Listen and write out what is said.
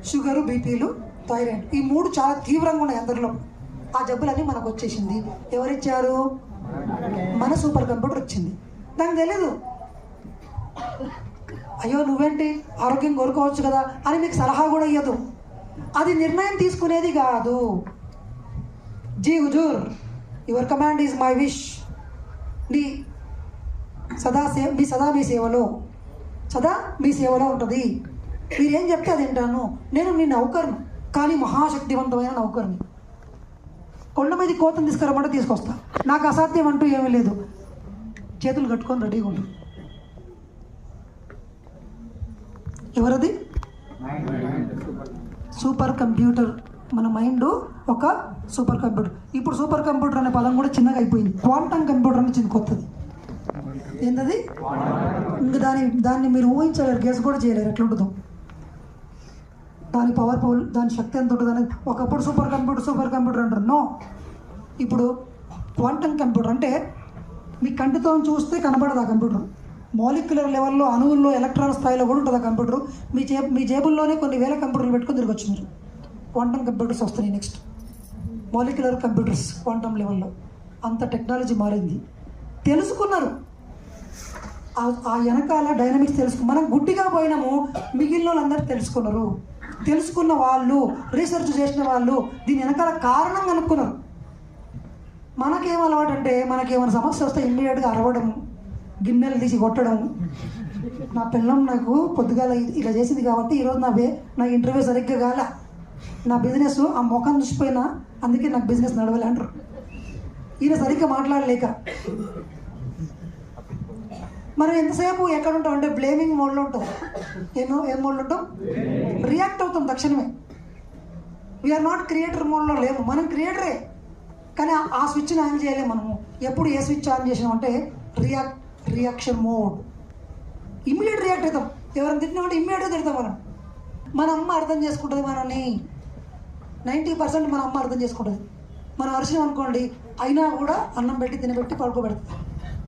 Sugar, బీపీలు, thyroid ఈ మూడు చాలా తీవ్రంగా ఉన్నాయి అందరిలో. ఆ జబ్బులన్నీ మనకు వచ్చేసింది. ఎవరిచ్చారు? మన సూపర్ కంప్యూటర్ వచ్చింది. దానికి తెలీదు. అయ్యో నువ్వేంటి ఆరోగ్యం కోరుకోవచ్చు కదా అని మీకు సలహా కూడా ఇవ్వదు. అది నిర్ణయం తీసుకునేది కాదు. జీ హుజూర్, your command is my wish. మీ సదా మీ సేవలో ఉంటుంది. మీరేం చెప్తే అది వింటాను. నేను నీ నౌకర్ను, కానీ మహాశక్తివంతమైన నౌకర్ని. కొండ మీద కోతను తీసుకురమ్మంటే తీసుకొస్తా. నాకు అసాధ్యం అంటూ ఏమీ లేదు. చేతులు కట్టుకొని రెడీగా ఉండు. ఎవరది? Super computer. మన మైండ్ ఒక సూపర్ కంప్యూటర్. ఇప్పుడు సూపర్ కంప్యూటర్ అనే పదం కూడా చిన్నగా అయిపోయింది. క్వాంటమ్ కంప్యూటర్ అని చిన్న కొత్తది. ఏంటది? ఇంకా దాన్ని మీరు ఊహించలేరు, గెస్ కూడా చేయలేరు ఎట్లుంటుందో. దాని పవర్ఫుల్, దాని శక్తి ఎంత ఉంటుంది అనేది. ఒకప్పుడు సూపర్ కంప్యూటర్ అంటారు. నో, ఇప్పుడు క్వాంటమ్ కంప్యూటర్ అంటే మీ కంటితో చూస్తే కనబడదు ఆ కంప్యూటర్. మాలిక్యులర్ లెవెల్లో, అణువుల్లో, ఎలక్ట్రాన్ స్థాయిలో కూడా ఉంటుంది ఆ కంప్యూటర్. మీ జేబుల్లోనే కొన్ని వేల కంప్యూటర్లు పెట్టుకుని తిరగొచ్చు మీరు. క్వాంటమ్ కంప్యూటర్స్ వస్తున్నాయి నెక్స్ట్. మాలిక్యులర్ కంప్యూటర్స్ క్వాంటమ్ లెవెల్లో. అంత టెక్నాలజీ మారింది. తెలుసుకున్నారు ఆ వెనకాల డైనమిక్స్ మనం గుడ్డిగా పోయినాము. మిగిలిన వాళ్ళందరూ తెలుసుకున్నారు. తెలుసుకున్న వాళ్ళు, రీసెర్చ్ చేసిన వాళ్ళు దీని వెనకాల కారణం కనుక్కున్నారు. మనకేం అలవాటు అంటే మనకేమైనా సమస్య వస్తే ఇమ్మీడియట్గా అరవడం, గిన్నెలు తీసి కొట్టడం. నా పిల్లం నాకు పొద్దుగాల ఇలా చేసింది కాబట్టి ఈరోజు నా ఇంటర్వ్యూ సరిగ్గా కాల, నా బిజినెస్ ఆ ముఖం చూసిపోయినా అందుకే నాకు బిజినెస్ నడవలే అంటారు. ఈయన సరిగ్గా మాట్లాడలేక. మనం ఎంతసేపు ఎక్కడ ఉంటాం అంటే బ్లేమింగ్ మోడ్లో ఉంటాం. ఏం మోడ్లో ఉంటాం? రియాక్ట్ అవుతాం తక్షణమే. వీఆర్ నాట్ క్రియేటర్ మోడ్లో లేము. మనం క్రియేటరే, కానీ ఆ స్విచ్ని ఆన్ చేయలేము మనము. ఎప్పుడు ఏ స్విచ్ ఆన్ చేసినామంటే రియాక్షన్ మోడ్. ఇమ్మీడియట్ రియాక్ట్ అవుతాం. ఎవరైనా తిట్టినామంటే ఇమ్మీడియట్గా తిడతాం. మన అమ్మ అర్థం చేసుకుంటుంది మనల్ని. 90% మన అమ్మ అర్థం చేసుకుంటుంది. మనం అరిచినాం అనుకోండి, అయినా కూడా అన్నం పెట్టి తినబెట్టి పడుకోబెడతాం.